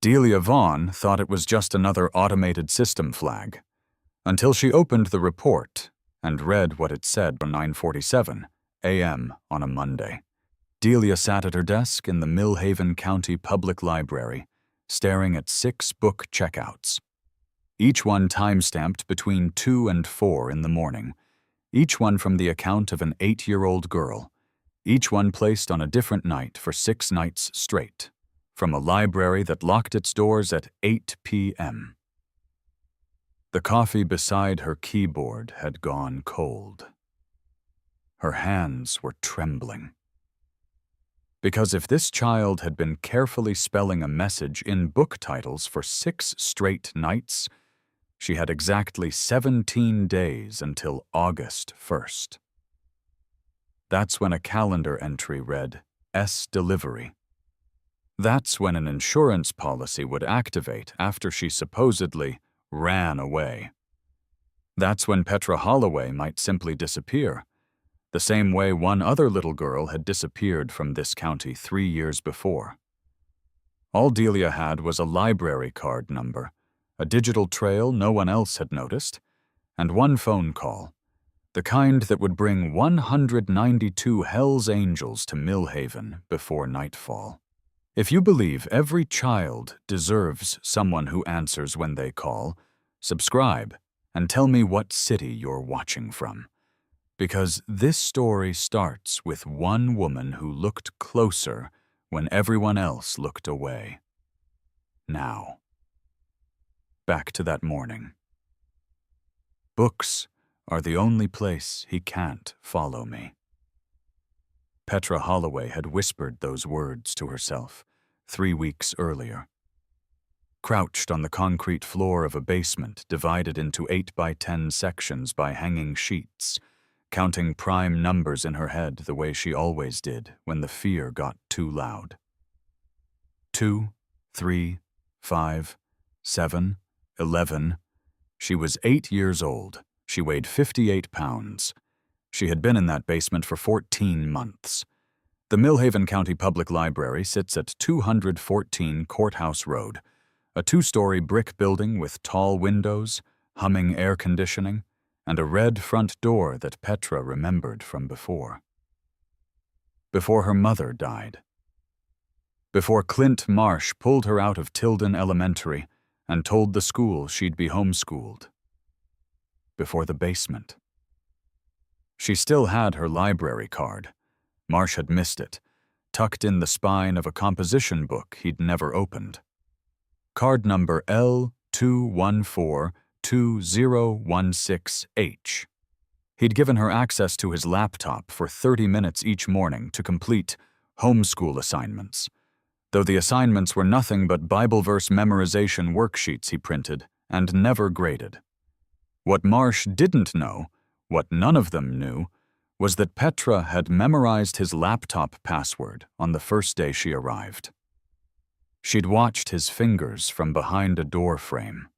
Delia Vaughn thought it was just another automated system flag, until she opened the report and read what it said on 9:47 a.m. on a Monday. Delia sat at her desk in the Millhaven County Public Library, staring at 6 book checkouts, each one time-stamped between 2 and 4 in the morning, each one from the account of an 8-year-old girl, each one placed on a different night for 6 nights straight, from a library that locked its doors at 8 p.m. The coffee beside her keyboard had gone cold. Her hands were trembling. Because if this child had been carefully spelling a message in book titles for 6 straight nights, she had exactly 17 days until August 1st. That's when a calendar entry read, S delivery. That's when an insurance policy would activate after she supposedly ran away. That's when Petra Holloway might simply disappear, the same way one other little girl had disappeared from this county 3 years before. All Delia had was a library card number, a digital trail no one else had noticed, and one phone call, the kind that would bring 192 Hell's Angels to Millhaven before nightfall. If you believe every child deserves someone who answers when they call, subscribe and tell me what city you're watching from. Because this story starts with one woman who looked closer when everyone else looked away. Now, back to that morning. Books are the only place he can't follow me. Petra Holloway had whispered those words to herself 3 weeks earlier. Crouched on the concrete floor of a basement divided into 8 by 10 sections by hanging sheets, counting prime numbers in her head the way she always did when the fear got too loud. 2, 3, 5, 7, 11. She was 8 years old. She weighed 58 pounds. She had been in that basement for 14 months. The Millhaven County Public Library sits at 214 Courthouse Road, a 2-story brick building with tall windows, humming air conditioning, and a red front door that Petra remembered from before. Before her mother died. Before Clint Marsh pulled her out of Tilden Elementary and told the school she'd be homeschooled. Before the basement. She still had her library card. Marsh had missed it, tucked in the spine of a composition book he'd never opened. Card number L2142016H. He'd given her access to his laptop for 30 minutes each morning to complete homeschool assignments, though the assignments were nothing but Bible verse memorization worksheets he printed and never graded. What Marsh didn't know, what none of them knew, was that Petra had memorized his laptop password on the first day she arrived. She'd watched his fingers from behind a door frame.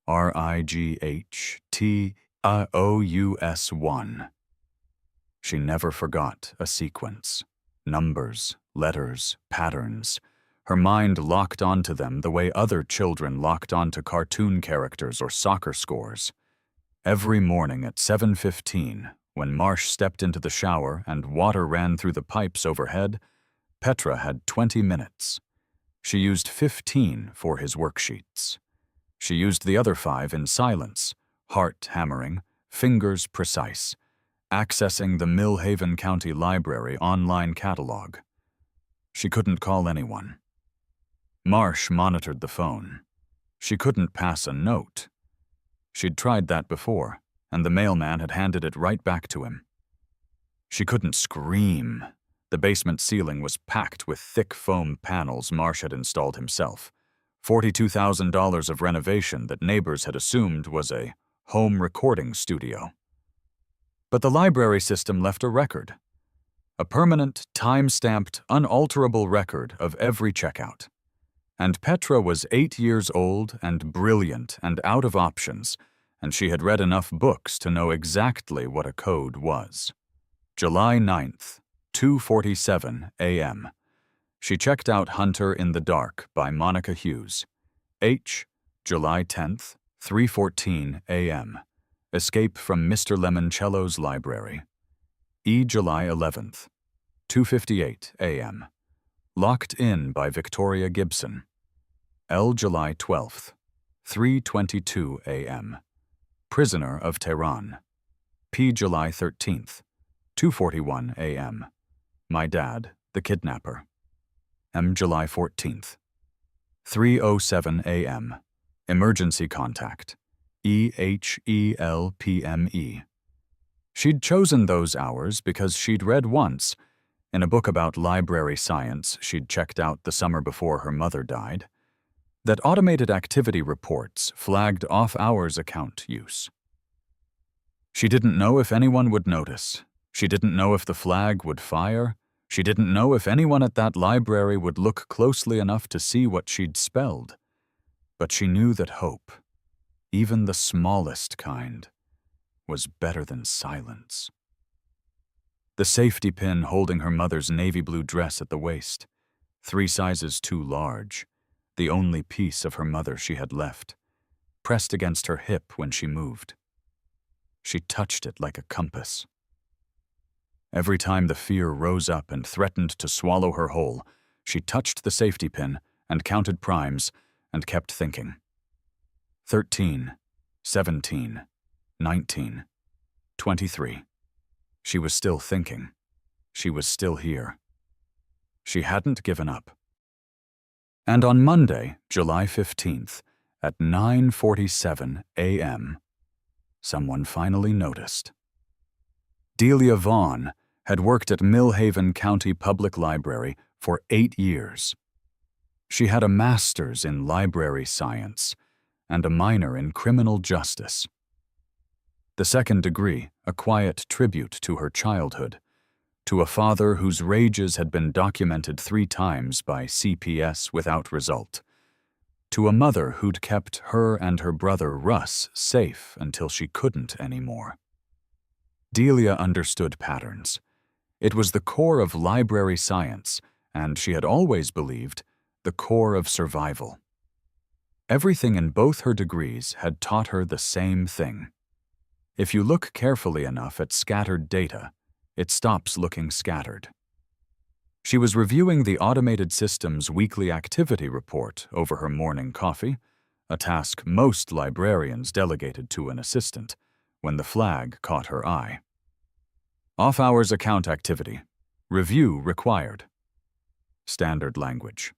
RIGHTOUS1. She never forgot a sequence. Numbers, letters, patterns. Her mind locked onto them the way other children locked onto cartoon characters or soccer scores. Every morning at 7:15, when Marsh stepped into the shower and water ran through the pipes overhead, Petra had 20 minutes. She used 15 for his worksheets. She used the other 5 in silence, heart hammering, fingers precise, accessing the Millhaven County Library online catalog. She couldn't call anyone. Marsh monitored the phone. She couldn't pass a note. She'd tried that before, and the mailman had handed it right back to him. She couldn't scream. The basement ceiling was packed with thick foam panels Marsh had installed himself. $42,000 of renovation that neighbors had assumed was a home recording studio. But the library system left a record. A permanent, time-stamped, unalterable record of every checkout. And Petra was 8 years old and brilliant and out of options, and she had read enough books to know exactly what a code was. July 9th, 2:47 a.m. She checked out Hunter in the Dark by Monica Hughes. H. July 10th, 3:14 a.m. Escape from Mr. Lemoncello's library. E. July 11th, 2:58 a.m. Locked in by Victoria Gibson. L. July 12th, 3:22 a.m. Prisoner of Tehran. P. July 13th, 2:41 a.m. My Dad, the Kidnapper. M. July 14th, 3:07 a.m. Emergency contact. EHELPME. She'd chosen those hours because she'd read once, in a book about library science she'd checked out the summer before her mother died, that automated activity reports flagged off-hours account use. She didn't know if anyone would notice. She didn't know if the flag would fire. She didn't know if anyone at that library would look closely enough to see what she'd spelled. But she knew that hope, even the smallest kind, was better than silence. The safety pin holding her mother's navy blue dress at the waist, 3 sizes too large, the only piece of her mother she had left, pressed against her hip when she moved. She touched it like a compass. Every time the fear rose up and threatened to swallow her whole, she touched the safety pin and counted primes and kept thinking. 13, 17, 19, 23. She was still thinking. She was still here. She hadn't given up. And on Monday, July 15th, at 9:47 a.m., someone finally noticed. Delia Vaughn had worked at Millhaven County Public Library for 8 years. She had a master's in library science and a minor in criminal justice. The second degree, a quiet tribute to her childhood, to a father whose rages had been documented 3 times by CPS without result, to a mother who'd kept her and her brother Russ safe until she couldn't anymore. Delia understood patterns. It was the core of library science, and she had always believed, the core of survival. Everything in both her degrees had taught her the same thing. If you look carefully enough at scattered data, it stops looking scattered. She was reviewing the automated system's weekly activity report over her morning coffee, a task most librarians delegated to an assistant, when the flag caught her eye. Off-hours account activity. Review required. Standard language.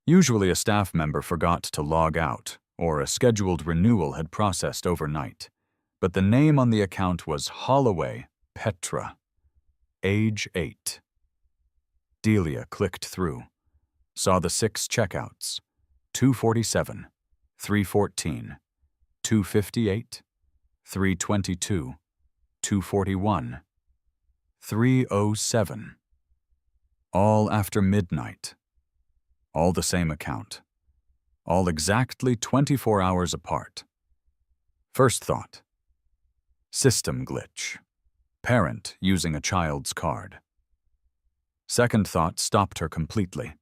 Usually a staff member forgot to log out, or a scheduled renewal had processed overnight, but the name on the account was Holloway Petra. Age 8. Delia clicked through, saw the 6 checkouts, 2:47, 3:14, 2:58, 3:22, 2:41, 3:07. All after midnight. All the same account. All exactly 24 hours apart. First thought. System glitch. Parent using a child's card. Second thought stopped her completely.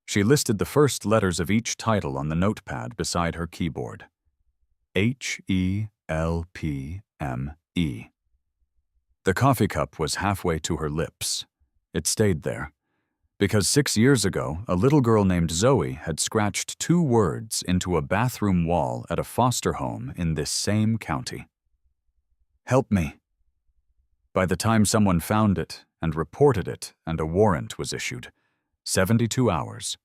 She listed the first letters of each title on the notepad beside her keyboard. HELPME. The coffee cup was halfway to her lips. It stayed there, because 6 years ago, a little girl named Zoe had scratched 2 words into a bathroom wall at a foster home in this same county. Help me. By the time someone found it and reported it and a warrant was issued, 72 hours,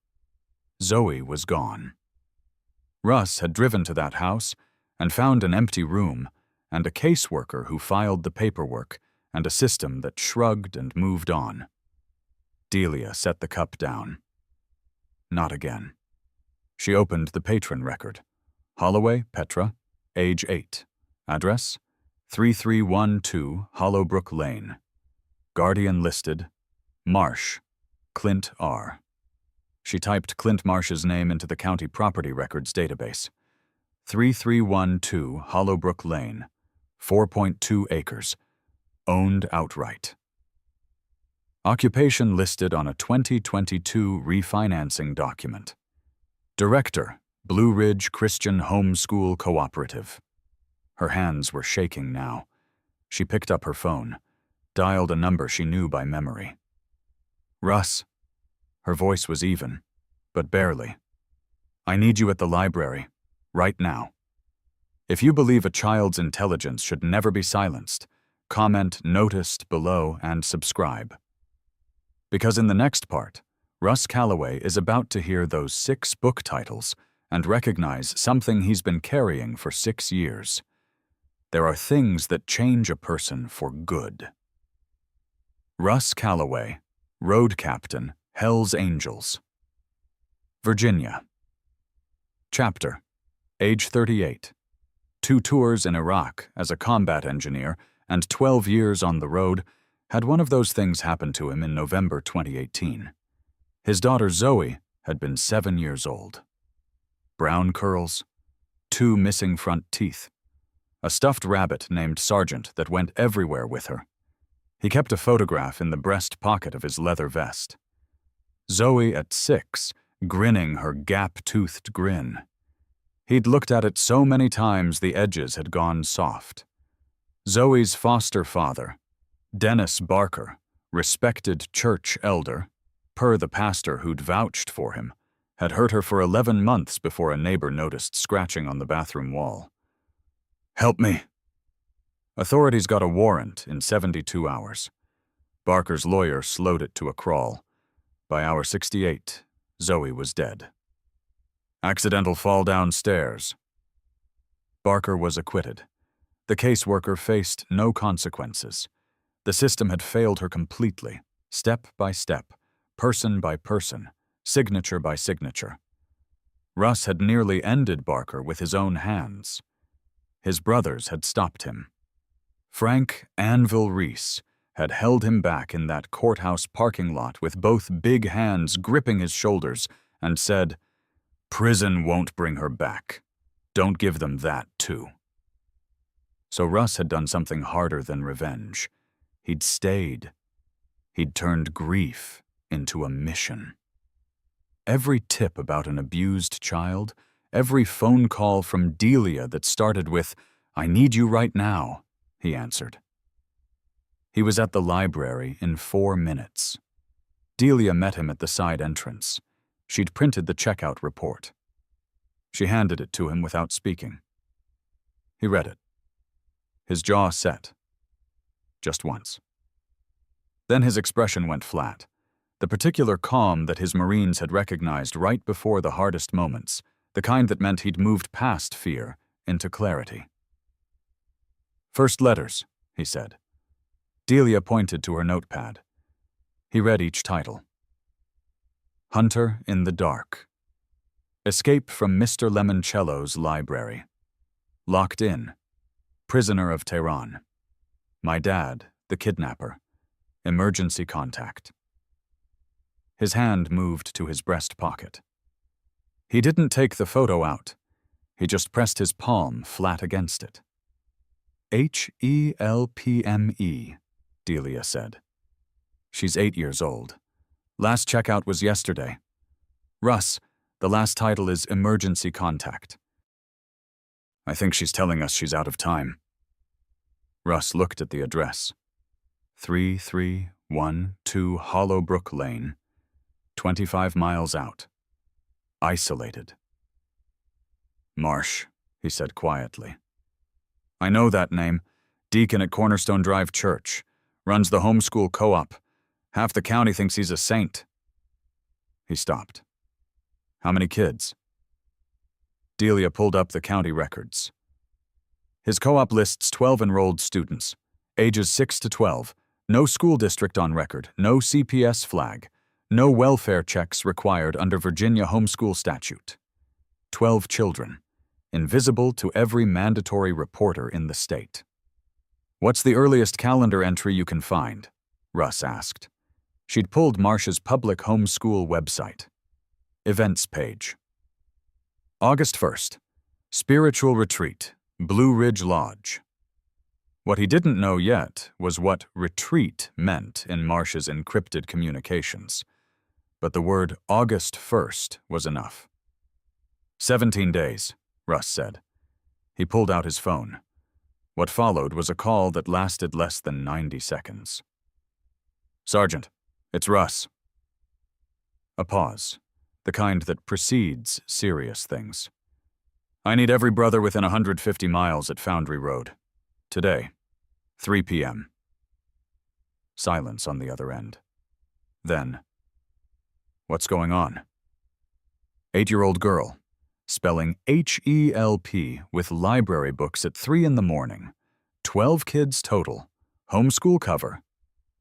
Zoe was gone. Russ had driven to that house and found an empty room and a caseworker who filed the paperwork and a system that shrugged and moved on. Delia set the cup down. Not again. She opened the patron record. Holloway Petra, age 8. Address, 3312 Hollowbrook Lane. Guardian listed, Marsh, Clint R. She typed Clint Marsh's name into the county property records database. 3312 Hollowbrook Lane, 4.2 acres, owned outright. Occupation listed on a 2022 refinancing document. Director, Blue Ridge Christian Homeschool Cooperative. Her hands were shaking now. She picked up her phone, dialed a number she knew by memory. Russ. Her voice was even, but barely. I need you at the library, right now. If you believe a child's intelligence should never be silenced, comment noticed below and subscribe. Because in the next part, Russ Calloway is about to hear those 6 book titles and recognize something he's been carrying for 6 years. There are things that change a person for good. Russ Calloway, Road Captain, Hell's Angels. Virginia. Chapter, age 38. 2 tours in Iraq as a combat engineer and 12 years on the road had one of those things happen to him in November 2018. His daughter Zoe had been 7 years old. Brown curls, 2 missing front teeth, a stuffed rabbit named Sergeant that went everywhere with her. He kept a photograph in the breast pocket of his leather vest. Zoe at 6, grinning her gap-toothed grin. He'd looked at it so many times the edges had gone soft. Zoe's foster father, Dennis Barker, respected church elder, per the pastor who'd vouched for him, had hurt her for 11 months before a neighbor noticed scratching on the bathroom wall. Help me. Authorities got a warrant in 72 hours. Barker's lawyer slowed it to a crawl. By hour 68, Zoe was dead. Accidental fall downstairs. Barker was acquitted. The caseworker faced no consequences. The system had failed her completely, step by step, person by person, signature by signature. Russ had nearly ended Barker with his own hands. His brothers had stopped him. Frank Anvil Reese had held him back in that courthouse parking lot with both big hands gripping his shoulders and said, "Prison won't bring her back. Don't give them that, too." So Russ had done something harder than revenge. He'd stayed. He'd turned grief into a mission. Every tip about an abused child, every phone call from Delia that started with, "I need you right now," he answered. He was at the library in 4 minutes. Delia met him at the side entrance. She'd printed the checkout report. She handed it to him without speaking. He read it. His jaw set. Just once. Then his expression went flat, the particular calm that his Marines had recognized right before the hardest moments, the kind that meant he'd moved past fear into clarity. "First letters," he said. Delia pointed to her notepad. He read each title. Hunter in the Dark. Escape from Mr. Lemoncello's library. Locked in. Prisoner of Tehran. My dad, the kidnapper. Emergency contact. His hand moved to his breast pocket. He didn't take the photo out. He just pressed his palm flat against it. "HELPME, Delia said. She's 8 years old. Last checkout was yesterday. Russ, the last title is Emergency Contact. I think she's telling us she's out of time." Russ looked at the address. 3312 Hollowbrook Lane, 25 miles out. Isolated. "Marsh," he said quietly. "I know that name. Deacon at Cornerstone Drive Church. Runs the homeschool co-op. Half the county thinks he's a saint." He stopped. "How many kids?" Delia pulled up the county records. His co-op lists 12 enrolled students, ages 6 to 12, no school district on record, no CPS flag, no welfare checks required under Virginia homeschool statute. 12 children, invisible to every mandatory reporter in the state. "What's the earliest calendar entry you can find?" Russ asked. She'd pulled Marsh's public homeschool website. Events page. August 1st. Spiritual Retreat, Blue Ridge Lodge. What he didn't know yet was what retreat meant in Marsh's encrypted communications. But the word August 1st was enough. 17 days, Russ said. He pulled out his phone. What followed was a call that lasted less than 90 seconds. Sergeant, it's Russ. A pause, the kind that precedes serious things. I need every brother within 150 miles at Foundry Road. Today, 3 p.m. Silence on the other end. Then, what's going on? 8-year-old girl, spelling H-E-L-P with library books at 3 in the morning. 12 kids total. Homeschool cover.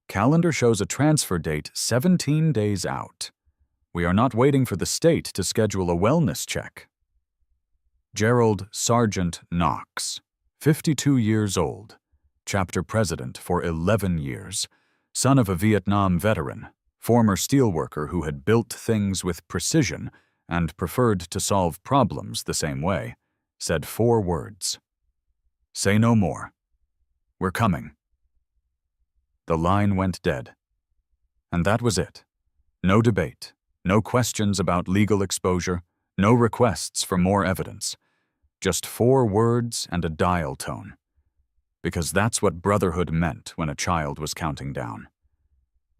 Calendar shows a transfer date 17 days out. We are not waiting for the state to schedule a wellness check. Gerald Sergeant Knox, 52 years old, chapter president for 11 years, son of a Vietnam veteran, former steelworker who had built things with precision and preferred to solve problems the same way, said 4 words. Say no more. We're coming. The line went dead. And that was it. No debate, no questions about legal exposure, no requests for more evidence. Just 4 words and a dial tone. Because that's what brotherhood meant when a child was counting down.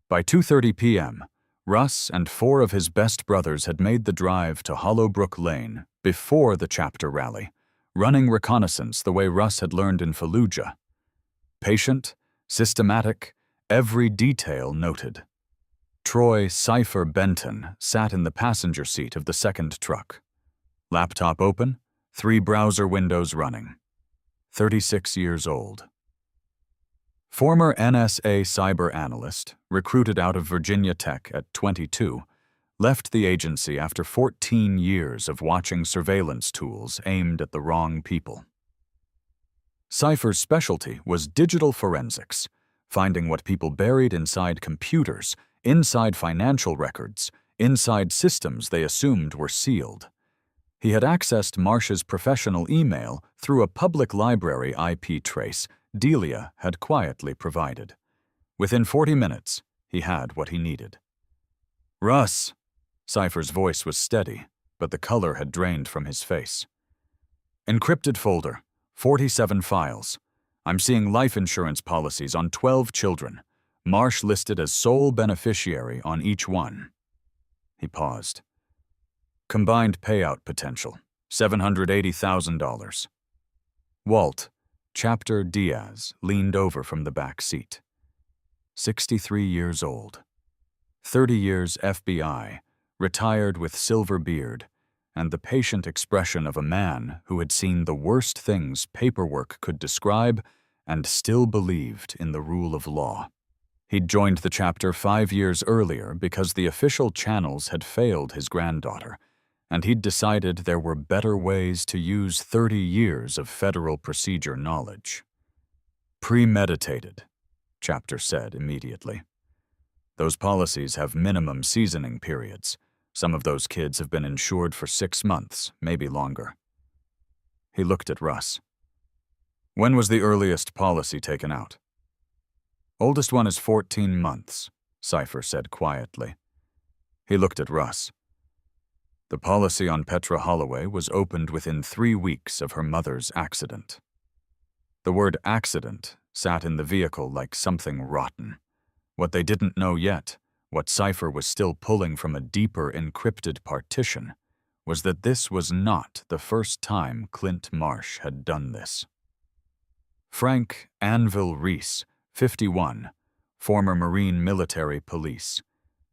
By 2:30 p.m., Russ and 4 of his best brothers had made the drive to Hollowbrook Lane before the chapter rally, running reconnaissance the way Russ had learned in Fallujah. Patient, systematic, every detail noted. Troy Cypher Benton sat in the passenger seat of the second truck. Laptop open, 3 browser windows running. 36 years old. Former NSA cyber analyst, recruited out of Virginia Tech at 22, left the agency after 14 years of watching surveillance tools aimed at the wrong people. Cypher's specialty was digital forensics, finding what people buried inside computers, inside financial records, inside systems they assumed were sealed. He had accessed Marsh's professional email through a public library IP trace Delia had quietly provided. Within 40 minutes, he had what he needed. Russ! Cypher's voice was steady, but the color had drained from his face. Encrypted folder, 47 files. I'm seeing life insurance policies on 12 children. Marsh listed as sole beneficiary on each one. He paused. Combined payout potential, $780,000. Walt, Chapter Diaz, leaned over from the back seat. 63 years old. 30 years FBI, retired with silver beard, and the patient expression of a man who had seen the worst things paperwork could describe and still believed in the rule of law. He'd joined the chapter 5 years earlier because the official channels had failed his granddaughter, and he'd decided there were better ways to use 30 years of federal procedure knowledge. Premeditated, Chapter said immediately. Those policies have minimum seasoning periods. Some of those kids have been insured for 6 months, maybe longer. He looked at Russ. When was the earliest policy taken out? Oldest one is 14 months, Cypher said quietly. He looked at Russ. The policy on Petra Holloway was opened within 3 weeks of her mother's accident. The word accident sat in the vehicle like something rotten. What they didn't know yet, what Cypher was still pulling from a deeper encrypted partition, was that this was not the first time Clint Marsh had done this. Frank Anvil Reese, 51, former Marine military police,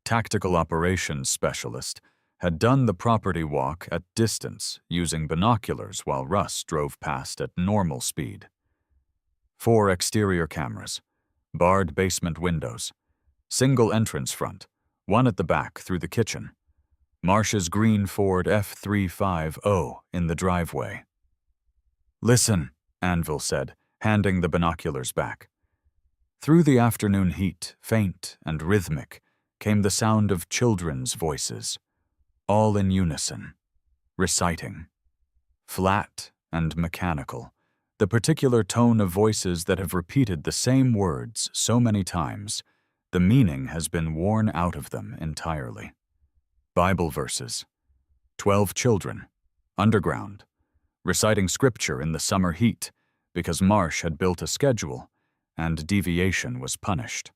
tactical operations specialist, had done the property walk at distance using binoculars while Russ drove past at normal speed. 4 exterior cameras, barred basement windows, single entrance front, one at the back through the kitchen, Marsh's green Ford F350 in the driveway. Listen, Anvil said, handing the binoculars back. Through the afternoon heat, faint and rhythmic, came the sound of children's voices, all in unison, reciting. Flat and mechanical, The particular tone of voices that have repeated the same words so many times, the meaning has been worn out of them entirely. Bible verses. 12 children, underground, reciting scripture in the summer heat because Marsh had built a schedule and deviation was punished.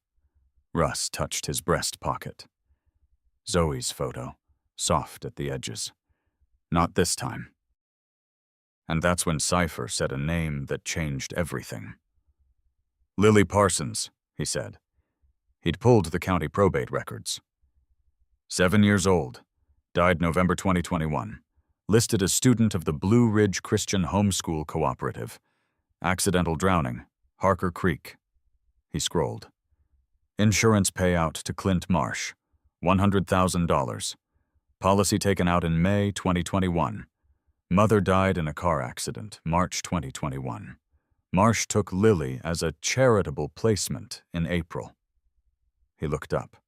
Russ touched his breast pocket. Zoe's photo, soft at the edges. Not this time. And that's when Cypher said a name that changed everything. Lily Parsons, he said. He'd pulled the county probate records. 7 years old, died November 2021, listed as student of the Blue Ridge Christian Homeschool Cooperative. Accidental drowning, Harker Creek. He scrolled. Insurance payout to Clint Marsh, $100,000. Policy taken out in May 2021. Mother died in a car accident, March 2021. Marsh took Lily as a charitable placement in April. He looked up.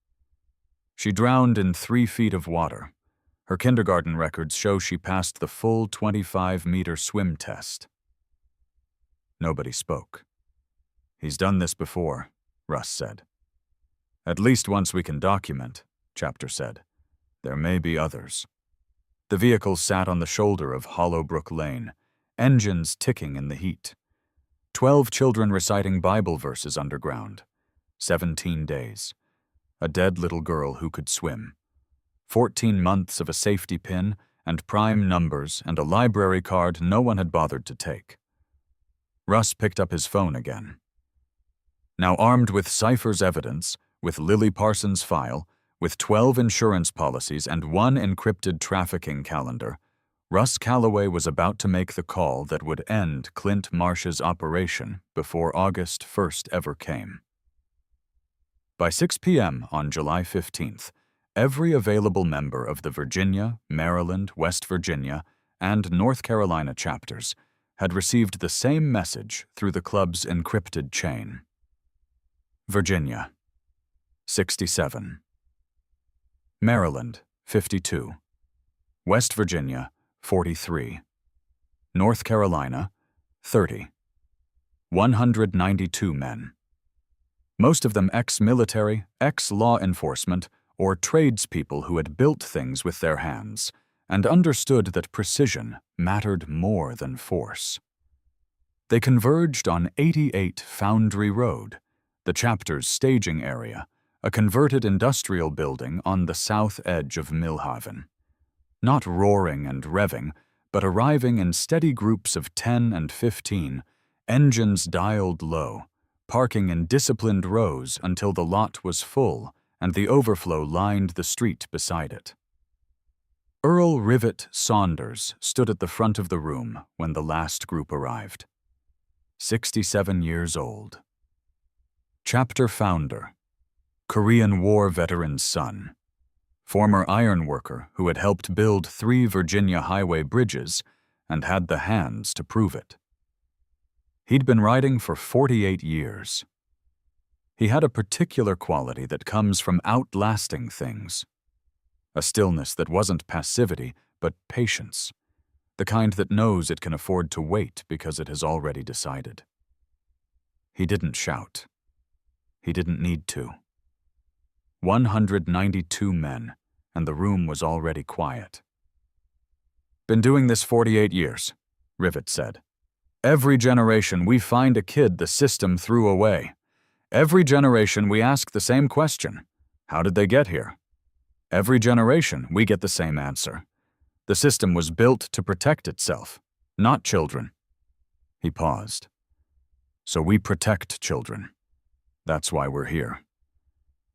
She drowned in 3 feet of water. Her kindergarten records show she passed the full 25-meter swim test. Nobody spoke. He's done this before, Russ said. At least once we can document, Chapter said. There may be others. The vehicle sat on the shoulder of Hollowbrook Lane, engines ticking in the heat. 12 children reciting Bible verses underground. 17 days. A dead little girl who could swim. 14 months of a safety pin and prime numbers and a library card no one had bothered to take. Russ picked up his phone again. Now armed with Cypher's evidence, with Lily Parsons' file, with 12 insurance policies and 1 encrypted trafficking calendar, Russ Calloway was about to make the call that would end Clint Marsh's operation before August 1st ever came. By 6 p.m. on July 15th, every available member of the Virginia, Maryland, West Virginia, and North Carolina chapters had received the same message through the club's encrypted chain. Virginia, 67. Maryland, 52. West Virginia, 43. North Carolina, 30. 192 men. Most of them ex-military, ex-law enforcement, or tradespeople who had built things with their hands and understood that precision mattered more than force. They converged on 88 Foundry Road, the chapter's staging area, a converted industrial building on the south edge of Millhaven. Not roaring and revving, but arriving in steady groups of 10 and 15, engines dialed low, parking in disciplined rows until the lot was full and the overflow lined the street beside it. Earl Rivet Saunders stood at the front of the room when the last group arrived. 67 years old. Chapter founder, Korean War veteran's son, former iron worker who had helped build 3 Virginia highway bridges and had the hands to prove it. He'd been writing for 48 years. He had a particular quality that comes from outlasting things. A stillness that wasn't passivity, but patience. The kind that knows it can afford to wait because it has already decided. He didn't shout. He didn't need to. 192 men, and the room was already quiet. Been doing this 48 years, Rivet said. Every generation we find a kid the system threw away. Every generation we ask the same question. How did they get here? Every generation we get the same answer. The system was built to protect itself, not children. He paused. So we protect children. That's why we're here.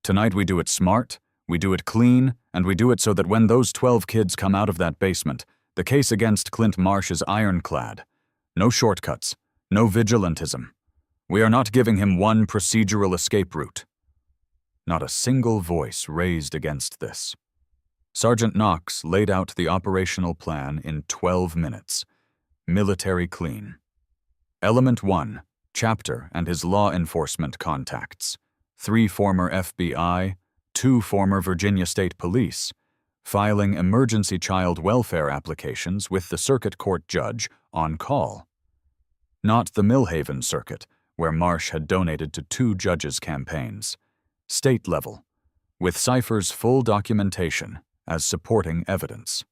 Tonight we do it smart, we do it clean, and we do it so that when those 12 kids come out of that basement, the case against Clint Marsh is ironclad. No shortcuts, no vigilantism. We are not giving him one procedural escape route. Not a single voice raised against this. Sergeant Knox laid out the operational plan in 12 minutes. Military clean. Element 1, Chapter and his law enforcement contacts. 3 former FBI, 2 former Virginia State Police, filing emergency child welfare applications with the circuit court judge on call. Not the Millhaven circuit, where Marsh had donated to 2 judges' campaigns. State level, with Cypher's full documentation as supporting evidence.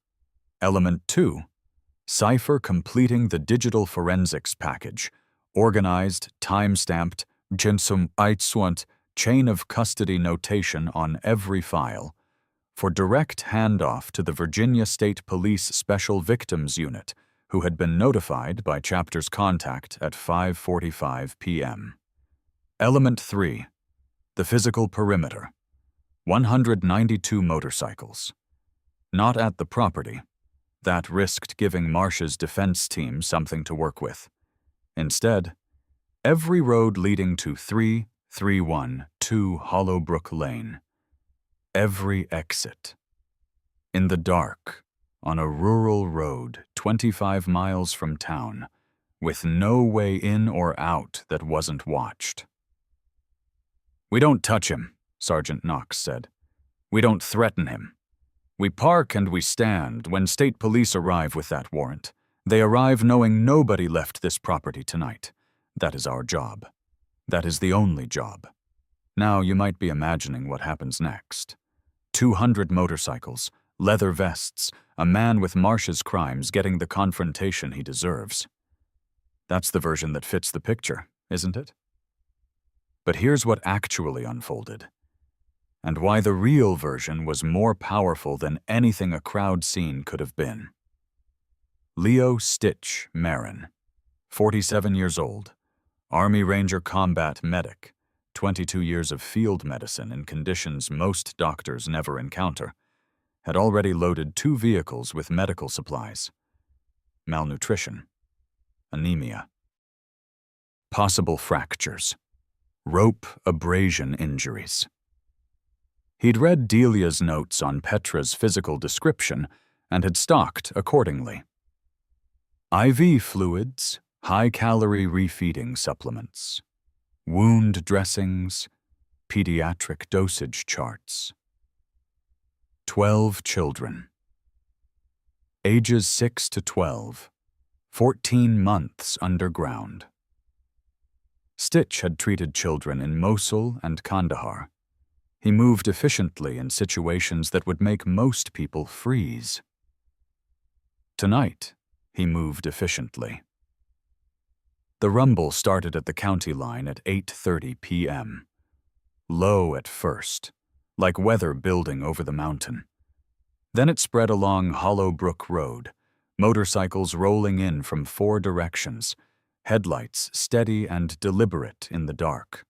Element 2. Cypher completing the digital forensics package, organized, time-stamped, chain of custody notation on every file, for direct handoff to the Virginia State Police Special Victims Unit, who had been notified by Chapter's contact at 5:45 p.m. Element 3. The physical perimeter. 192 motorcycles. Not at the property. That risked giving Marsh's defense team something to work with. Instead, every road leading to 3312 Hollowbrook Lane. Every exit. In the dark, on a rural road 25 miles from town, with no way in or out that wasn't watched. "We don't touch him," Sergeant Knox said. "We don't threaten him. We park and we stand when state police arrive with that warrant. They arrive knowing nobody left this property tonight. That is our job. That is the only job." Now you might be imagining what happens next. 200 motorcycles, leather vests, a man with Marsh's crimes getting the confrontation he deserves. That's the version that fits the picture, isn't it? But here's what actually unfolded, and why the real version was more powerful than anything a crowd scene could have been. Leo Stitch Marin, 47 years old, Army Ranger combat medic, 22 years of field medicine in conditions most doctors never encounter, had already loaded 2 vehicles with medical supplies. Malnutrition, anemia, possible fractures, rope abrasion injuries. He'd read Delia's notes on Petra's physical description and had stocked accordingly. IV fluids, high-calorie refeeding supplements, wound dressings, pediatric dosage charts. 12 children. Ages 6 to 12, 14 months underground. Stitch had treated children in Mosul and Kandahar. He moved efficiently in situations that would make most people freeze. Tonight, he moved efficiently. The rumble started at the county line at 8:30 p.m. Low at first, like weather building over the mountain. Then it spread along Hollowbrook Road, motorcycles rolling in from 4 directions, headlights steady and deliberate in the dark.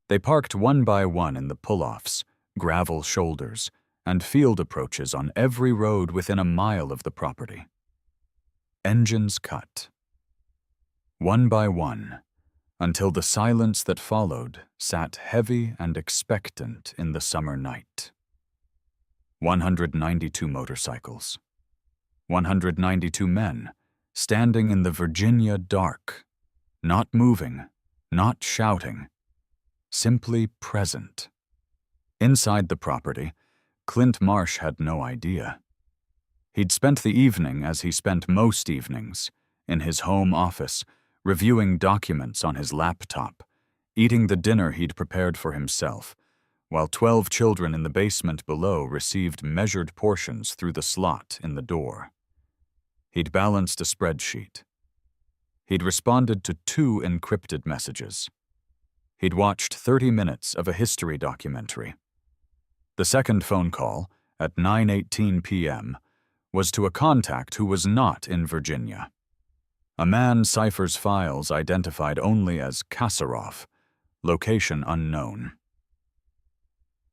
They parked one by one in the pull-offs, gravel shoulders, and field approaches on every road within a mile of the property. Engines cut. One by one, until the silence that followed sat heavy and expectant in the summer night. 192 motorcycles. 192 men, standing in the Virginia dark, not moving, not shouting, simply present. Inside the property, Clint Marsh had no idea. He'd spent the evening as he spent most evenings, in his home office, reviewing documents on his laptop, eating the dinner he'd prepared for himself, while 12 children in the basement below received measured portions through the slot in the door. He'd balanced a spreadsheet. He'd responded to 2 encrypted messages. He'd watched 30 minutes of a history documentary. The second phone call, at 9:18 p.m., was to a contact who was not in Virginia. A man Cypher's files identified only as Kasarov, location unknown.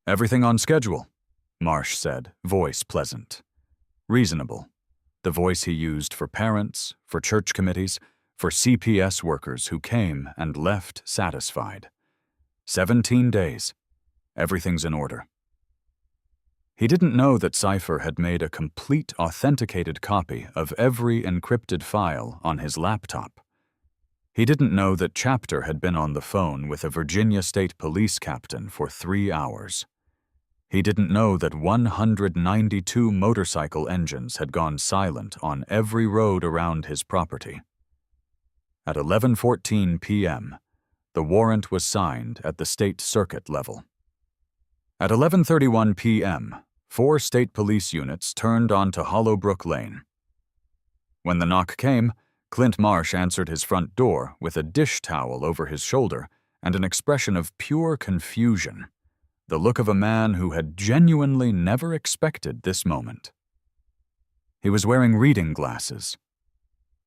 "Everything on schedule," Marsh said, voice pleasant. Reasonable, the voice he used for parents, for church committees, for CPS workers who came and left satisfied. 17 days. Everything's in order. He didn't know that Cypher had made a complete authenticated copy of every encrypted file on his laptop. He didn't know that Chapter had been on the phone with a Virginia State Police captain for 3 hours. He didn't know that 192 motorcycle engines had gone silent on every road around his property. At 11:14 p.m., the warrant was signed at the state circuit level. At 11:31 p.m., 4 state police units turned onto Hollowbrook Lane. When the knock came, Clint Marsh answered his front door with a dish towel over his shoulder and an expression of pure confusion, the look of a man who had genuinely never expected this moment. He was wearing reading glasses.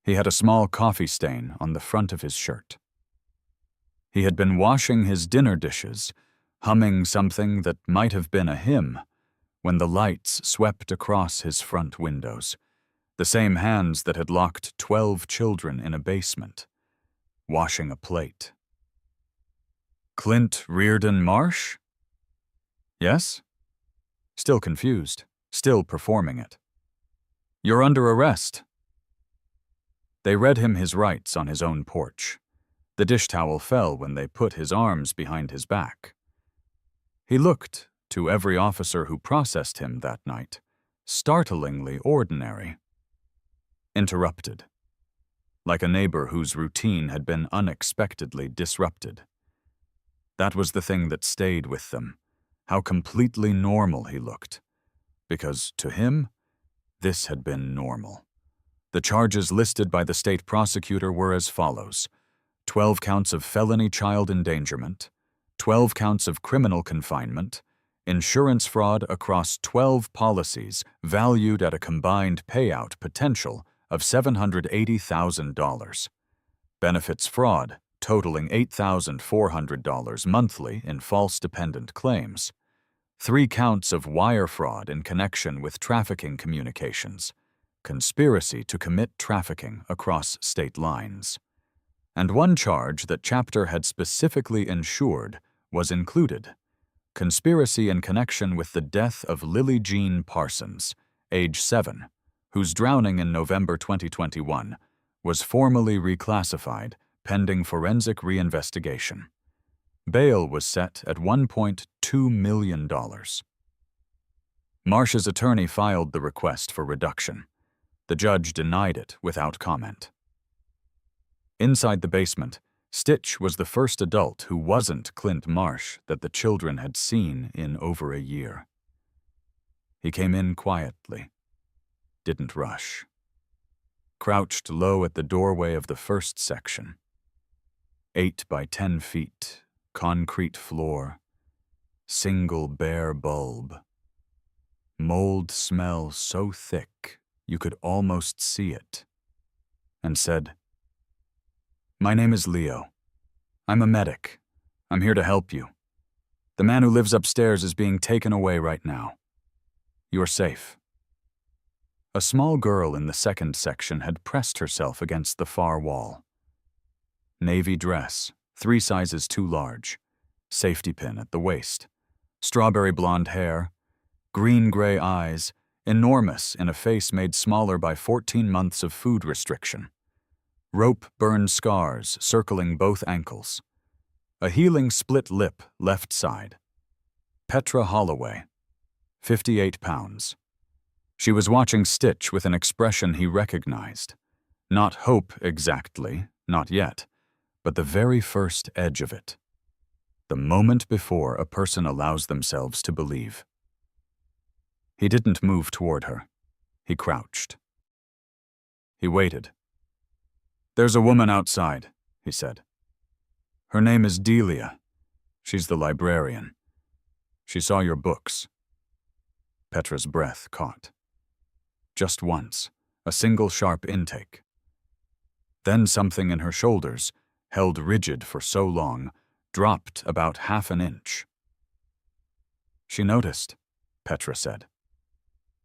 He had a small coffee stain on the front of his shirt. He had been washing his dinner dishes, humming something that might have been a hymn, when the lights swept across his front windows, the same hands that had locked 12 children in a basement, washing a plate. Clint Reardon Marsh? Yes? Still confused, still performing it. You're under arrest. They read him his rights on his own porch. The dish towel fell when they put his arms behind his back. He looked, to every officer who processed him that night, startlingly ordinary. Interrupted. Like a neighbor whose routine had been unexpectedly disrupted. That was the thing that stayed with them, how completely normal he looked. Because, to him, this had been normal. The charges listed by the state prosecutor were as follows: 12 counts of felony child endangerment, 12 counts of criminal confinement, insurance fraud across 12 policies valued at a combined payout potential of $780,000, benefits fraud totaling $8,400 monthly in false dependent claims, 3 counts of wire fraud in connection with trafficking communications, conspiracy to commit trafficking across state lines, and 1 charge that Chapter had specifically ensured was included: conspiracy in connection with the death of Lily Jean Parsons, age 7, whose drowning in November 2021 was formally reclassified pending forensic reinvestigation. Bail was set at $1.2 million. Marsh's attorney filed the request for reduction. The judge denied it without comment. Inside the basement, Stitch was the first adult who wasn't Clint Marsh that the children had seen in over a year. He came in quietly, didn't rush. Crouched low at the doorway of the first section. 8 by 10 feet, concrete floor, single bare bulb. Mold smell so thick you could almost see it. And said, "My name is Leo. I'm a medic. I'm here to help you. The man who lives upstairs is being taken away right now. You're safe." A small girl in the second section had pressed herself against the far wall. Navy dress, 3 sizes too large, safety pin at the waist, strawberry blonde hair, green-gray eyes, enormous in a face made smaller by 14 months of food restriction. Rope-burned scars circling both ankles. A healing split lip left side. Petra Holloway, 58 pounds. She was watching Stitch with an expression he recognized. Not hope exactly, not yet, but the very first edge of it. The moment before a person allows themselves to believe. He didn't move toward her. He crouched. He waited. "There's a woman outside," he said. "Her name is Delia. She's the librarian. She saw your books." Petra's breath caught. Just once, a single sharp intake. Then something in her shoulders, held rigid for so long, dropped about half an inch. "She noticed," Petra said.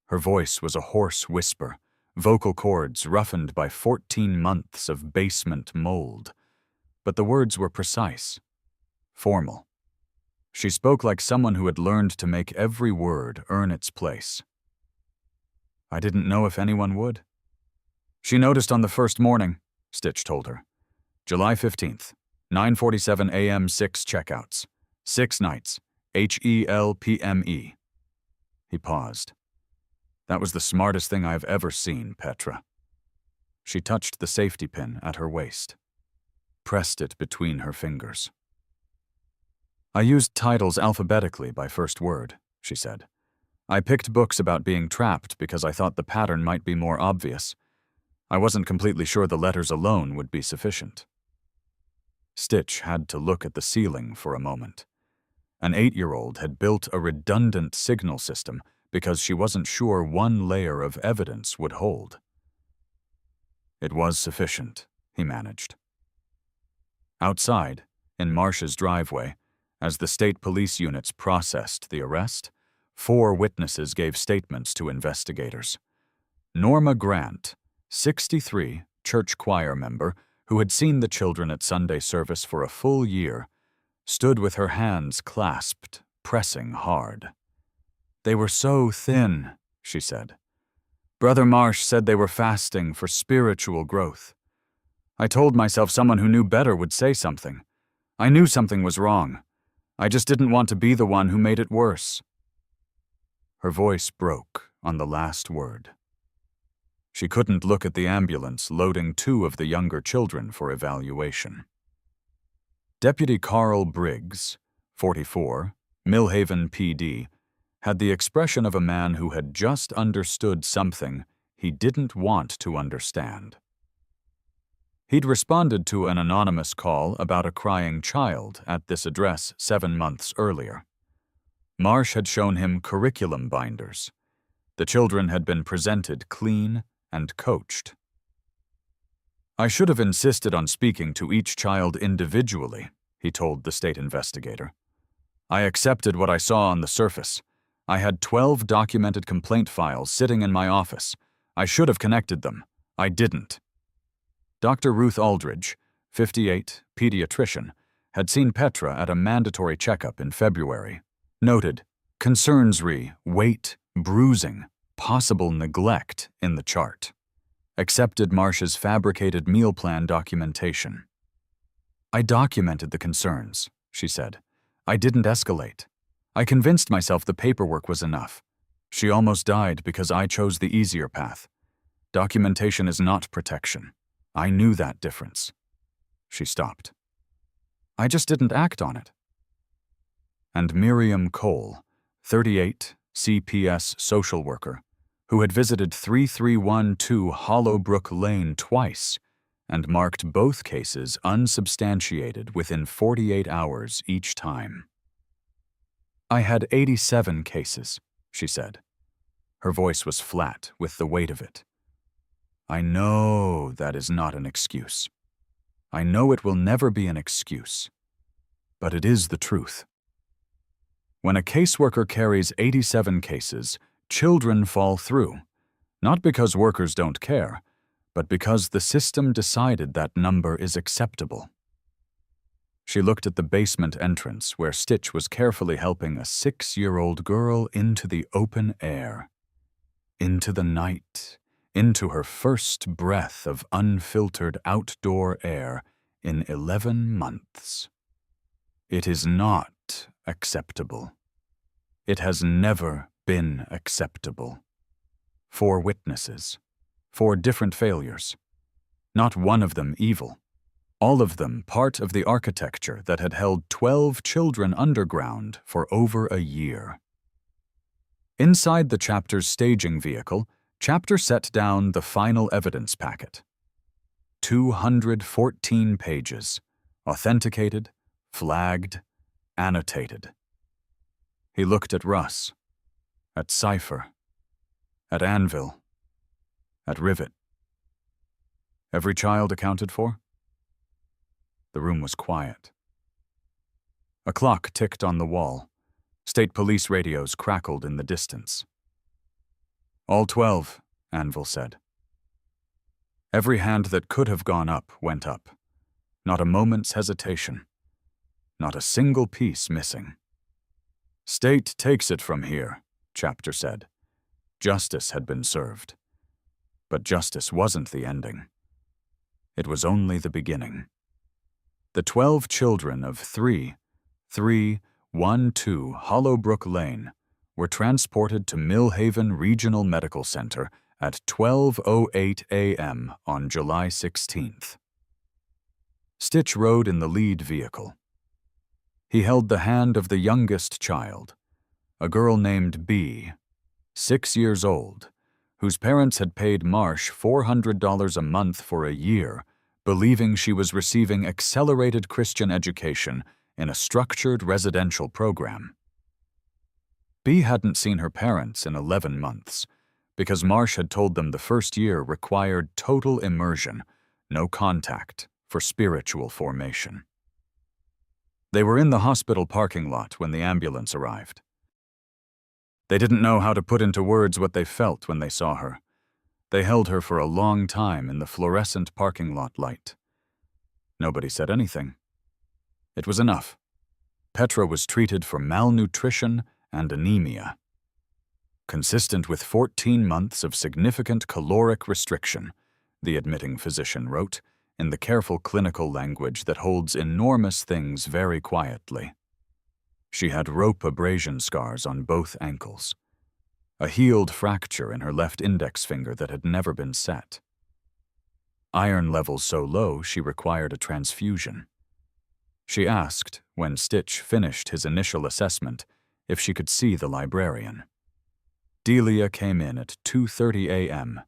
Her voice was a hoarse whisper, vocal cords roughened by 14 months of basement mold. But the words were precise, formal. She spoke like someone who had learned to make every word earn its place. "I didn't know if anyone would." "She noticed on the first morning," Stitch told her. "July 15th, 9:47 a.m. 6 checkouts. 6 nights. HELPME. He paused. "That was the smartest thing I've ever seen, Petra." She touched the safety pin at her waist. pressed it between her fingers. I used titles alphabetically by first word, she said. I picked books about being trapped because I thought the pattern might be more obvious. I wasn't completely sure the letters alone would be sufficient. Stitch had to look at the ceiling for a moment. An 8-year-old had built a redundant signal system because she wasn't sure one layer of evidence would hold. It was sufficient, he managed. Outside, in Marsh's driveway, as the state police units processed the arrest, 4 witnesses gave statements to investigators. Norma Grant, 63, church choir member, who had seen the children at Sunday service for a full year, stood with her hands clasped, pressing hard. "They were so thin," she said. "Brother Marsh said they were fasting for spiritual growth. I told myself someone who knew better would say something. I knew something was wrong. I just didn't want to be the one who made it worse." Her voice broke on the last word. She couldn't look at the ambulance loading 2 of the younger children for evaluation. Deputy Carl Briggs, 44, Millhaven PD, had the expression of a man who had just understood something he didn't want to understand. He'd responded to an anonymous call about a crying child at this address 7 months earlier. Marsh had shown him curriculum binders. The children had been presented clean and coached. "I should have insisted on speaking to each child individually," he told the state investigator. "I accepted what I saw on the surface. I had 12 documented complaint files sitting in my office. I should have connected them. I didn't." Dr. Ruth Aldridge, 58, pediatrician, had seen Petra at a mandatory checkup in February. Noted, concerns re weight, bruising, possible neglect in the chart. Accepted Marsh's fabricated meal plan documentation. "I documented the concerns," she said. "I didn't escalate. I convinced myself the paperwork was enough. She almost died because I chose the easier path. Documentation is not protection. I knew that difference." She stopped. "I just didn't act on it." And Miriam Cole, 38, CPS social worker, who had visited 3312 Hollowbrook Lane twice and marked both cases unsubstantiated within 48 hours each time. "I had 87 cases," she said. Her voice was flat with the weight of it. "I know that is not an excuse. I know it will never be an excuse. But it is the truth. When a caseworker carries 87 cases, children fall through, not because workers don't care, but because the system decided that number is acceptable." She looked at the basement entrance where Stitch was carefully helping a 6-year-old girl into the open air, into the night, into her first breath of unfiltered outdoor air in 11 months. It is not acceptable. It has never been acceptable. 4 witnesses, 4 different failures. Not one of them evil. All of them part of the architecture that had held 12 children underground for over a year. Inside the chapter's staging vehicle, Chapter set down the final evidence packet. 214 pages, authenticated, flagged, annotated. He looked at Russ, at Cipher, at Anvil, at Rivet. Every child accounted for? The room was quiet. A clock ticked on the wall. State police radios crackled in the distance. "All 12, Anvil said. Every hand that could have gone up went up. Not a moment's hesitation. Not a single piece missing. "State takes it from here," Chapter said. Justice had been served. But justice wasn't the ending. It was only the beginning. The 12 children of 3312 Hollowbrook Lane were transported to Millhaven Regional Medical Center at 12:08 a.m. on July 16th. Stitch rode in the lead vehicle. He held the hand of the youngest child, a girl named B, 6 years old, whose parents had paid Marsh $400 a month for a year, believing she was receiving accelerated Christian education in a structured residential program. B hadn't seen her parents in 11 months, because Marsh had told them the first year required total immersion, no contact, for spiritual formation. They were in the hospital parking lot when the ambulance arrived. They didn't know how to put into words what they felt when they saw her. They held her for a long time in the fluorescent parking lot light. Nobody said anything. It was enough. Petra was treated for malnutrition and anemia, consistent with 14 months of significant caloric restriction, the admitting physician wrote, in the careful clinical language that holds enormous things very quietly. She had rope abrasion scars on both ankles, a healed fracture in her left index finger that had never been set. Iron levels so low she required a transfusion. She asked, when Stitch finished his initial assessment, if she could see the librarian. Delia came in at 2:30 a.m.,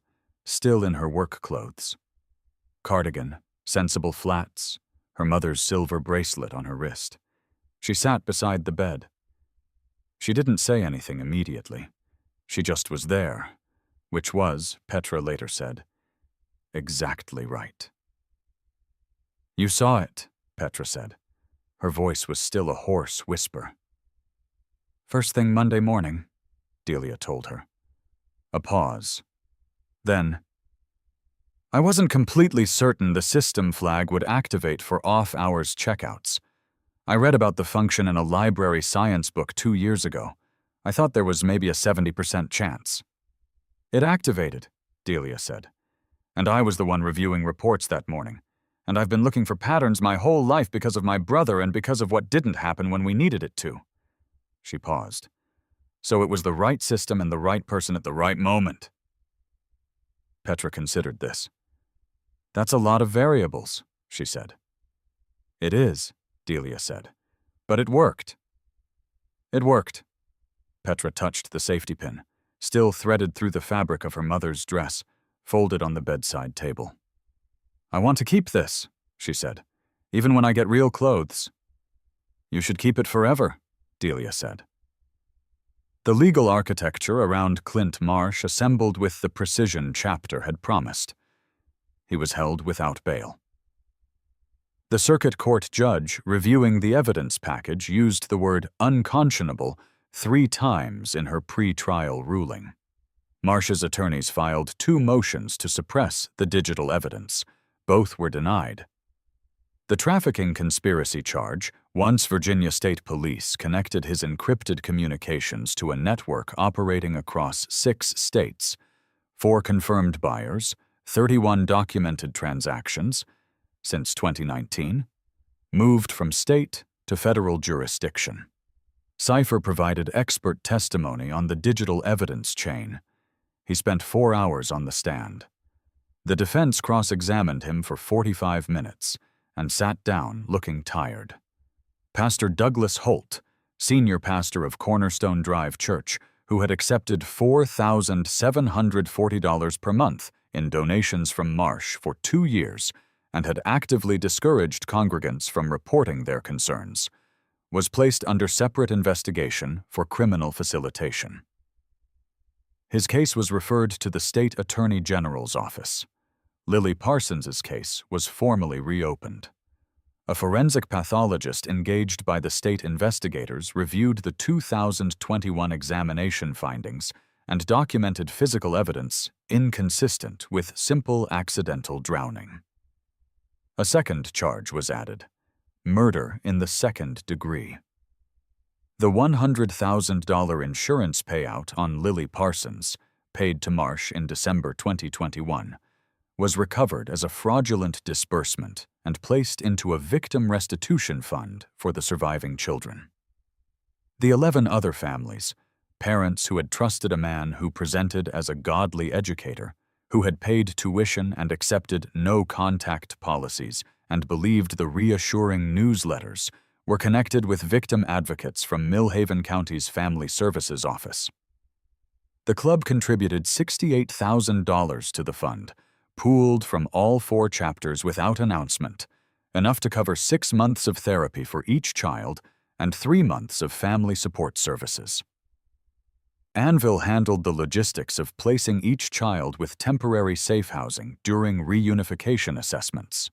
still in her work clothes. Cardigan, sensible flats, her mother's silver bracelet on her wrist. She sat beside the bed. She didn't say anything immediately. She just was there, which was, Petra later said, exactly right. "You saw it," Petra said. Her voice was still a hoarse whisper. "First thing Monday morning," Delia told her. A pause. Then, "I wasn't completely certain the system flag would activate for off-hours checkouts. I read about the function in a library science book 2 years ago. I thought there was maybe a 70% chance." "It activated," Delia said. "And I was the one reviewing reports that morning. And I've been looking for patterns my whole life because of my brother and because of what didn't happen when we needed it to." She paused. "So it was the right system and the right person at the right moment." Petra considered this. "That's a lot of variables," she said. "It is," Delia said. "But it worked." "It worked." Petra touched the safety pin, still threaded through the fabric of her mother's dress, folded on the bedside table. "I want to keep this," she said, "even when I get real clothes." "You should keep it forever," Delia said. The legal architecture around Clint Marsh assembled with the precision Chapter had promised. He was held without bail. The circuit court judge reviewing the evidence package used the word unconscionable 3 times in her pre-trial ruling. Marsh's attorneys filed 2 motions to suppress the digital evidence. Both were denied. The trafficking conspiracy charge, once Virginia State Police connected his encrypted communications to a network operating across 6 states, 4 confirmed buyers, 31 documented transactions, since 2019, moved from state to federal jurisdiction. Cipher provided expert testimony on the digital evidence chain. He spent 4 hours on the stand. The defense cross-examined him for 45 minutes and sat down looking tired. Pastor Douglas Holt, senior pastor of Cornerstone Drive Church, who had accepted $4,740 per month in donations from Marsh for 2 years and had actively discouraged congregants from reporting their concerns, was placed under separate investigation for criminal facilitation. His case was referred to the State Attorney General's office. Lily Parsons's case was formally reopened. A forensic pathologist engaged by the state investigators reviewed the 2021 examination findings and documented physical evidence inconsistent with simple accidental drowning. A second charge was added: murder in the 2nd degree. The $100,000 insurance payout on Lily Parsons, paid to Marsh in December 2021, was recovered as a fraudulent disbursement and placed into a victim restitution fund for the surviving children. The 11 other families, parents who had trusted a man who presented as a godly educator, who had paid tuition and accepted no-contact policies and believed the reassuring newsletters were connected with victim advocates from Millhaven County's Family Services Office. The club contributed $68,000 to the fund, pooled from all 4 chapters without announcement, enough to cover 6 months of therapy for each child and 3 months of family support services. Anvil handled the logistics of placing each child with temporary safe housing during reunification assessments.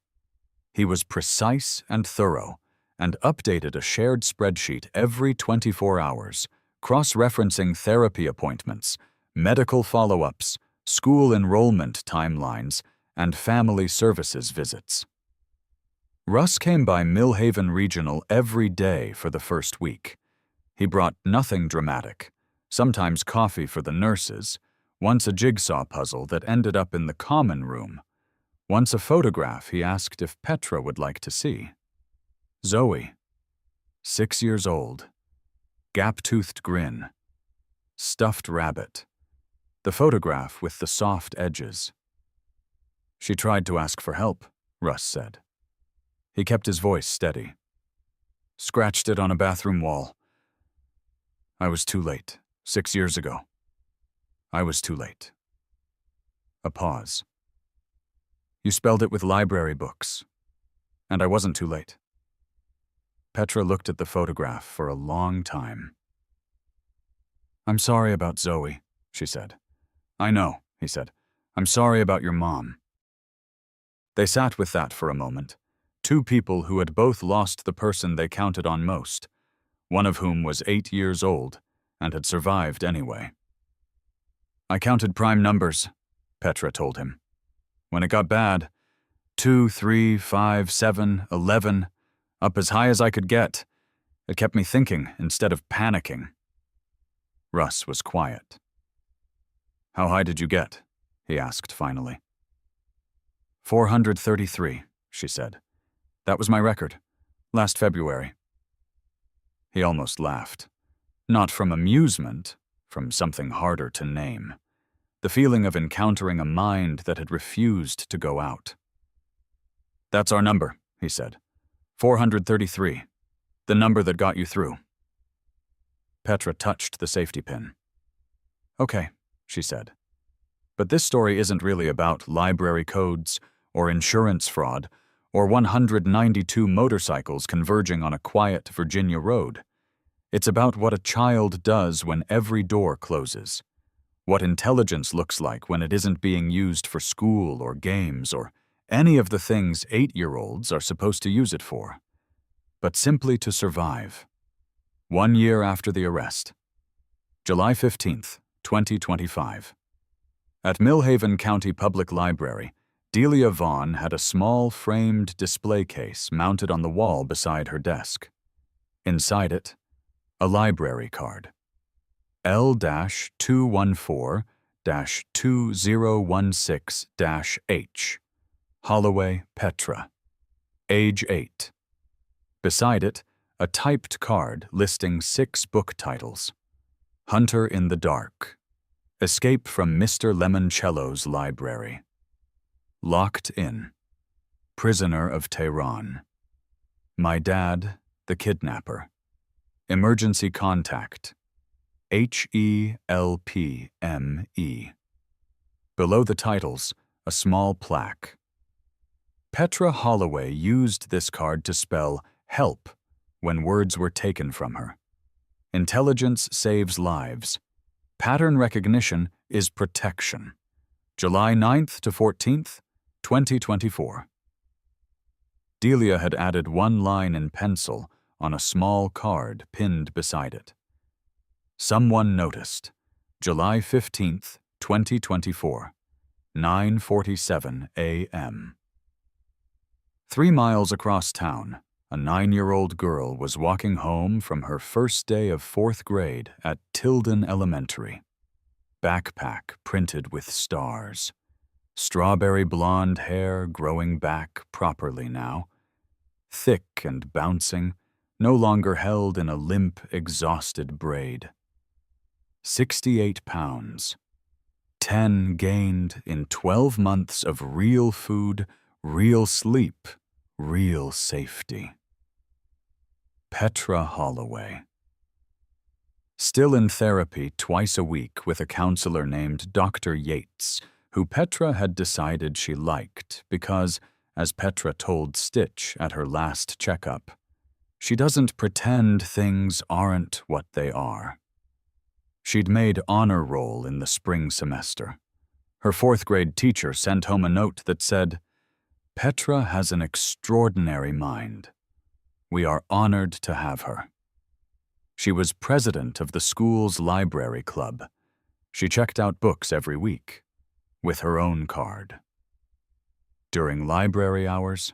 He was precise and thorough, and updated a shared spreadsheet every 24 hours, cross-referencing therapy appointments, medical follow-ups, school enrollment timelines, and family services visits. Russ came by Millhaven Regional every day for the first week. He brought nothing dramatic, sometimes coffee for the nurses, once a jigsaw puzzle that ended up in the common room, once a photograph he asked if Petra would like to see. Zoe, 6 years old, gap-toothed grin, stuffed rabbit, the photograph with the soft edges. She tried to ask for help, Russ said. He kept his voice steady. Scratched it on a bathroom wall. I was too late, 6 years ago. I was too late. A pause. You spelled it with library books, and I wasn't too late. Petra looked at the photograph for a long time. I'm sorry about Zoe, she said. I know, he said. I'm sorry about your mom. They sat with that for a moment, 2 people who had both lost the person they counted on most, one of whom was 8 years old and had survived anyway. I counted prime numbers, Petra told him. When it got bad, 2, 3, 5, 7, 11, up as high as I could get. It kept me thinking instead of panicking. Russ was quiet. How high did you get? He asked finally. 433, she said. That was my record, last February. He almost laughed. Not from amusement, from something harder to name. The feeling of encountering a mind that had refused to go out. That's our number, he said. 433, the number that got you through. Petra touched the safety pin. Okay, she said. But this story isn't really about library codes, or insurance fraud, or 192 motorcycles converging on a quiet Virginia road. It's about what a child does when every door closes. What intelligence looks like when it isn't being used for school or games or any of the things 8-year-olds are supposed to use it for, but simply to survive. 1 year after the arrest. July 15th, 2025. At Millhaven County Public Library, Delia Vaughn had a small framed display case mounted on the wall beside her desk. Inside it, a library card. L-214-2016-H. Holloway Petra. Age 8. Beside it, a typed card listing 6 book titles. Hunter in the Dark. Escape from Mr. Lemoncello's library. Locked in. Prisoner of Tehran. My Dad, the Kidnapper. Emergency Contact. HELPME. Below the titles, a small plaque. Petra Holloway used this card to spell help when words were taken from her. Intelligence saves lives. Pattern recognition is protection. July 9th to 14th, 2024. Delia had added 1 line in pencil on a small card pinned beside it. Someone noticed. July 15th, 2024, 9:47 a.m. 3 miles across town, a 9-year-old girl was walking home from her first day of 4th grade at Tilden Elementary. Backpack printed with stars. Strawberry blonde hair growing back properly now. Thick and bouncing, no longer held in a limp, exhausted braid. 68 pounds. 10 gained in 12 months of real food, real sleep, real safety. Petra Holloway. Still in therapy twice a week with a counselor named Dr. Yates, who Petra had decided she liked because, as Petra told Stitch at her last checkup, she doesn't pretend things aren't what they are. She'd made honor roll in the spring semester. Her fourth-grade teacher sent home a note that said, "Petra has an extraordinary mind. We are honored to have her." She was president of the school's library club. She checked out books every week, with her own card. During library hours,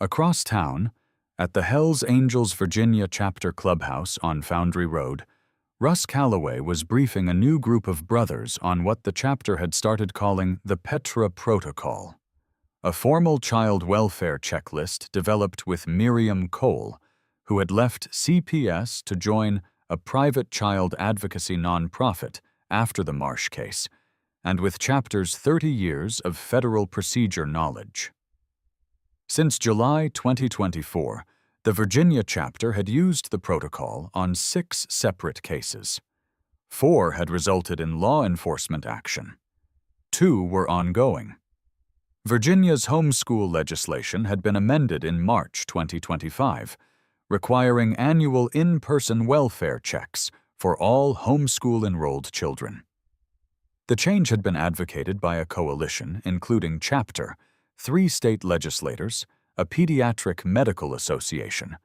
across town, at the Hells Angels Virginia chapter clubhouse on Foundry Road, Russ Calloway was briefing a new group of brothers on what the chapter had started calling the Petra Protocol, a formal child welfare checklist developed with Miriam Cole, who had left CPS to join a private child advocacy nonprofit after the Marsh case, and with chapter's 30 years of federal procedure knowledge. Since July 2024, the Virginia chapter had used the protocol on 6 separate cases. 4 had resulted in law enforcement action. 2 were ongoing. Virginia's homeschool legislation had been amended in March 2025, requiring annual in-person welfare checks for all homeschool-enrolled children. The change had been advocated by a coalition including Chapter, 3 state legislators, a pediatric medical association,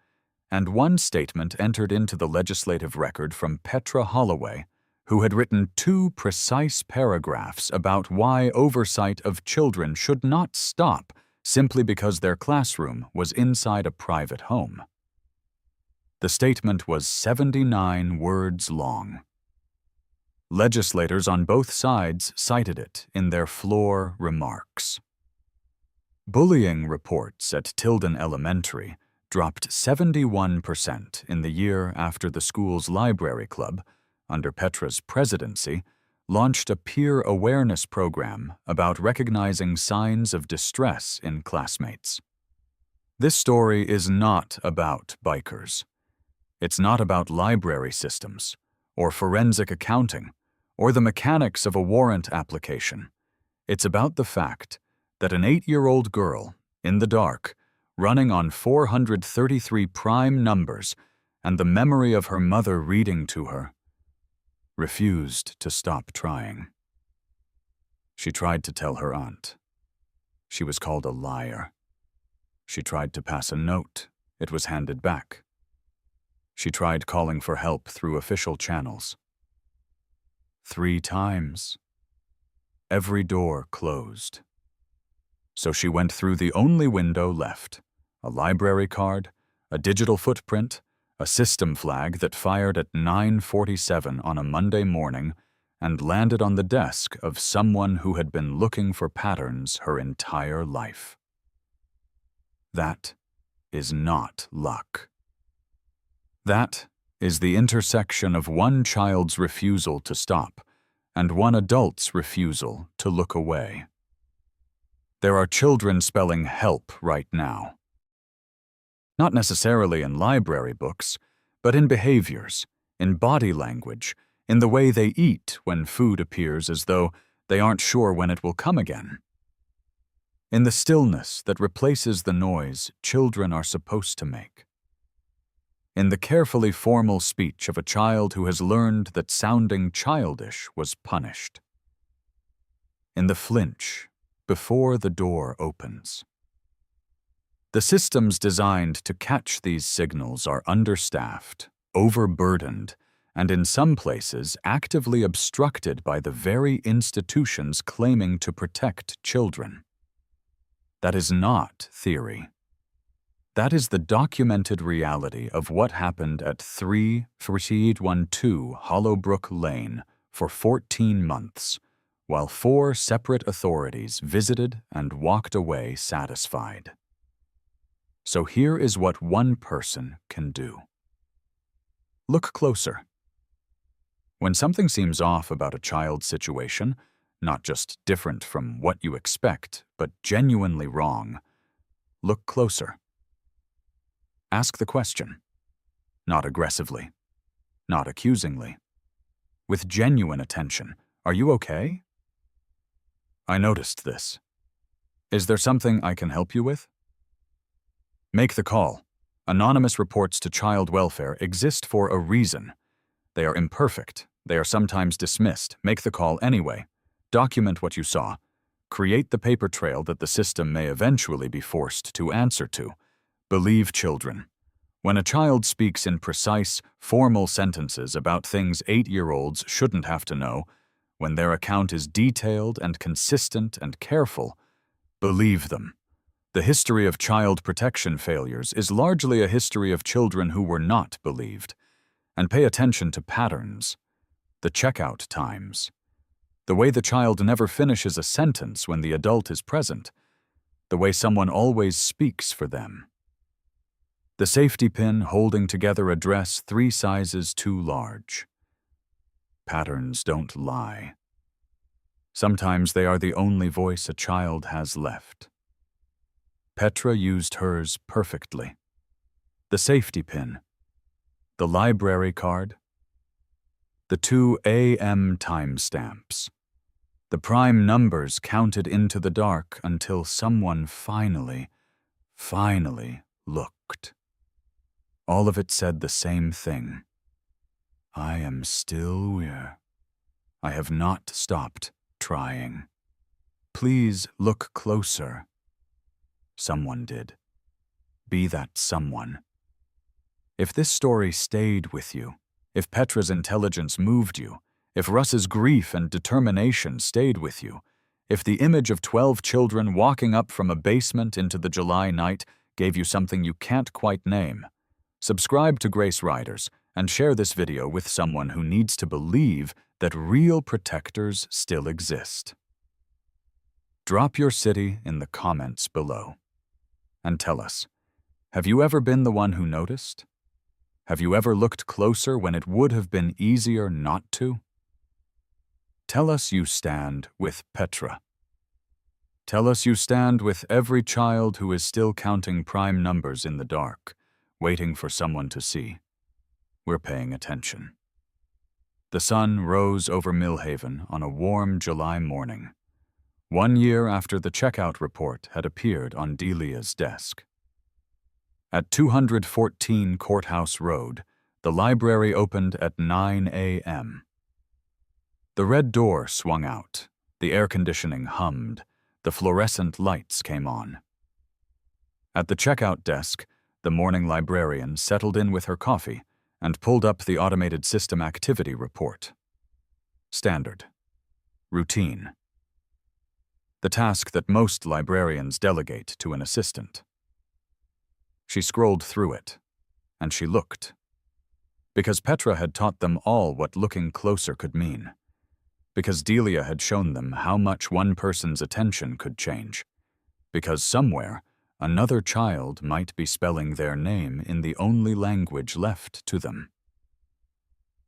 and one statement entered into the legislative record from Petra Holloway, who had written 2 precise paragraphs about why oversight of children should not stop simply because their classroom was inside a private home. The statement was 79 words long. Legislators on both sides cited it in their floor remarks. Bullying reports at Tilden Elementary dropped 71% in the year after the school's library club, under Petra's presidency, launched a peer awareness program about recognizing signs of distress in classmates. This story is not about bikers. It's not about library systems, or forensic accounting, or the mechanics of a warrant application. It's about the fact that an 8-year-old girl, in the dark, running on 433 prime numbers, and the memory of her mother reading to her, refused to stop trying. She tried to tell her aunt. She was called a liar. She tried to pass a note. It was handed back. She tried calling for help through official channels. 3 times. Every door closed. So she went through the only window left, a library card, a digital footprint, a system flag that fired at 9:47 on a Monday morning and landed on the desk of someone who had been looking for patterns her entire life. That is not luck. That is the intersection of one child's refusal to stop and one adult's refusal to look away. There are children spelling help right now. Not necessarily in library books, but in behaviors, in body language, in the way they eat when food appears as though they aren't sure when it will come again. In the stillness that replaces the noise children are supposed to make. In the carefully formal speech of a child who has learned that sounding childish was punished. In the flinch before the door opens. The systems designed to catch these signals are understaffed, overburdened, and in some places actively obstructed by the very institutions claiming to protect children. That is not theory. That is the documented reality of what happened at 3812 Hollowbrook Lane for 14 months, while 4 separate authorities visited and walked away satisfied. So here is what one person can do. Look closer. When something seems off about a child's situation, not just different from what you expect, but genuinely wrong, look closer. Ask the question. Not aggressively. Not accusingly. With genuine attention. Are you okay? I noticed this. Is there something I can help you with? Make the call. Anonymous reports to child welfare exist for a reason. They are imperfect. They are sometimes dismissed. Make the call anyway. Document what you saw. Create the paper trail that the system may eventually be forced to answer to. Believe children. When a child speaks in precise, formal sentences about things 8-year-olds shouldn't have to know, when their account is detailed and consistent and careful, believe them. The history of child protection failures is largely a history of children who were not believed. And pay attention to patterns. The checkout times. The way the child never finishes a sentence when the adult is present. The way someone always speaks for them. The safety pin holding together a dress 3 sizes too large. Patterns don't lie. Sometimes they are the only voice a child has left. Petra used hers perfectly. The safety pin. The library card. The 2 a.m. timestamps. The prime numbers counted into the dark until someone finally looked. All of it said the same thing. I am still here. I have not stopped trying. Please look closer. Someone did. Be that someone. If this story stayed with you, if Petra's intelligence moved you, if Russ's grief and determination stayed with you, if the image of 12 children walking up from a basement into the July night gave you something you can't quite name, subscribe to Grace Riders and share this video with someone who needs to believe that real protectors still exist. Drop your city in the comments below. And tell us, have you ever been the one who noticed? Have you ever looked closer when it would have been easier not to? Tell us you stand with Petra. Tell us you stand with every child who is still counting prime numbers in the dark, waiting for someone to see. We're paying attention. The sun rose over Millhaven on a warm July morning, 1 year after the checkout report had appeared on Delia's desk. At 214 Courthouse Road, the library opened at 9 a.m. The red door swung out, the air conditioning hummed, the fluorescent lights came on. At the checkout desk, the morning librarian settled in with her coffee and pulled up the automated system activity report. Standard. Routine. The task that most librarians delegate to an assistant. She scrolled through it, and she looked. Because Petra had taught them all what looking closer could mean. Because Delia had shown them how much one person's attention could change. Because somewhere, another child might be spelling their name in the only language left to them.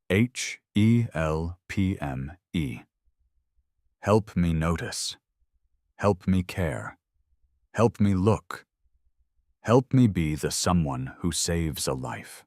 HELPME. Help me notice. Help me care. Help me look. Help me be the someone who saves a life.